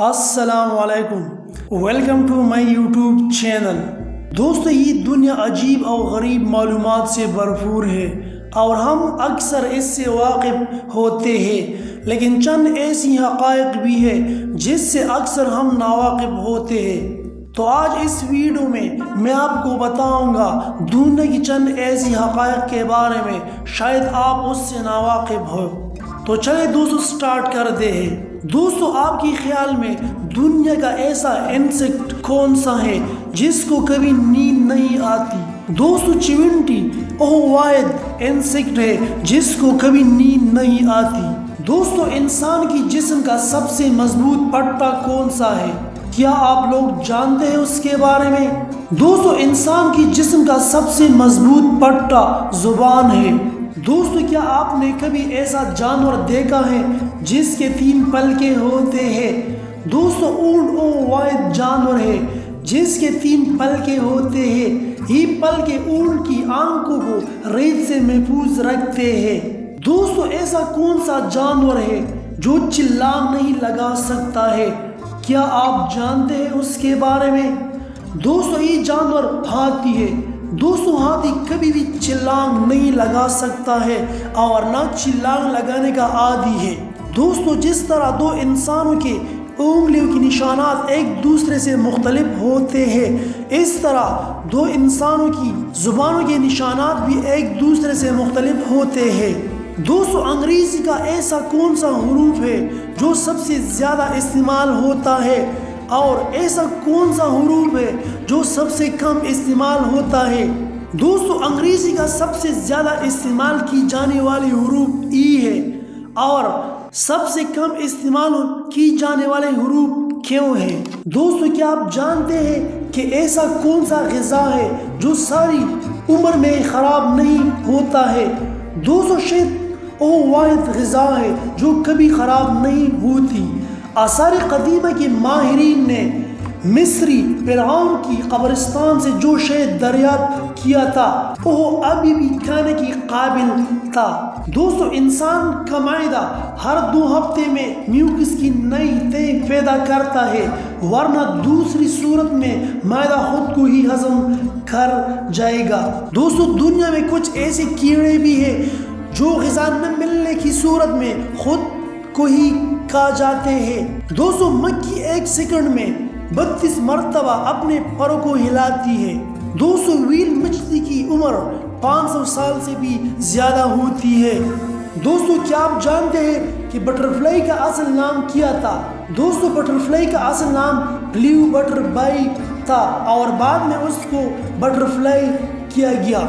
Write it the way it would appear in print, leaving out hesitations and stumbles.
السلام علیکم، welcome to my YouTube channel. دوستو، یہ دنیا عجیب اور غریب معلومات سے بھرپور ہے اور ہم اکثر اس سے واقف ہوتے ہیں، لیکن چند ایسی حقائق بھی ہیں جس سے اکثر ہم ناواقف ہوتے ہیں۔ تو آج اس ویڈیو میں آپ کو بتاؤں گا دنیا کی چند ایسی حقائق کے بارے میں شاید آپ اس سے ناواقف ہو۔ تو چلے دوستو سٹارٹ کرتے ہیں۔ دوستو، آپ کے خیال میں دنیا کا ایسا انسیکٹ کون سا ہے جس کو کبھی نیند نہیں آتی؟ دوستو، چیونٹی وہ واحد انسیکٹ ہے جس کو کبھی نیند نہیں آتی۔ دوستو، انسان کی جسم کا سب سے مضبوط پٹا کون سا ہے؟ کیا آپ لوگ جانتے ہیں اس کے بارے میں؟ دوستو، انسان کی جسم کا سب سے مضبوط پٹا زبان ہے۔ دوستو، کیا آپ نے کبھی ایسا جانور دیکھا ہے جس کے 3 پلکیں ہوتے ہیں؟ دوستو، اونٹ وہ واحد جانور ہے جس کے 3 پلکیں ہوتے ہیں۔ یہ پلکیں اونٹ کی آنکھوں کو ریت سے محفوظ رکھتے ہیں۔ دوستو، ایسا کون سا جانور ہے جو چھلانگ نہیں لگا سکتا ہے؟ کیا آپ جانتے ہیں اس کے بارے میں؟ دوستو، یہ جانور ہاتھی ہے۔ دوستو، ہاتھی کبھی بھی چھلانگ نہیں لگا سکتا ہے اور نہ چھلانگ لگانے کا عادی ہے۔ دوستو، جس طرح 2 انسانوں کے انگلیوں کے نشانات ایک دوسرے سے مختلف ہوتے ہیں، اس طرح 2 انسانوں کی زبانوں کے نشانات بھی ایک دوسرے سے مختلف ہوتے ہیں۔ دوستو، انگریزی کا ایسا کون سا حروف ہے جو سب سے زیادہ استعمال ہوتا ہے اور ایسا کون سا حروف ہے جو سب سے کم استعمال ہوتا ہے؟ دوستو، انگریزی کا سب سے زیادہ استعمال کی جانے والی حروف ای ہے اور سب سے کم استعمال کی جانے والے حروف کیوں ہے؟ دوستو، کیا آپ جانتے ہیں کہ ایسا کون سا غذا ہے جو ساری عمر میں خراب نہیں ہوتا ہے؟ دوستو، شہد وہ واحد غذا ہے جو کبھی خراب نہیں ہوتی۔ آثار قدیمہ کے ماہرین نے مصری فرعون کی قبرستان سے جو شہد دریافت کیا تھا وہ ابھی بھی کھانے کی قابل تھا۔ دوستو، انسان کا معدہ ہر 2 ہفتے میں میوکس کی نئی تہ پیدا کرتا ہے، ورنہ دوسری صورت میں معدہ خود کو ہی ہضم کر جائے گا۔ دوستو، دنیا میں کچھ ایسے کیڑے بھی ہیں جو غذا نہ ملنے کی صورت میں خود کو ہی کھا جاتے ہیں۔ دوستو، مکھی 1 سیکنڈ میں 32 مرتبہ اپنے پروں کو ہلاتی ہے۔ دوستو، ویل مچھلی کی عمر 500 سال سے بھی زیادہ ہوتی ہے۔ دوستو، کیا آپ جانتے ہیں کہ بٹرفلائی کا اصل نام کیا تھا؟ دوستو، بٹرفلائی کا اصل نام بلیو بٹر بائی تھا اور بعد میں اس کو بٹرفلائی کیا گیا۔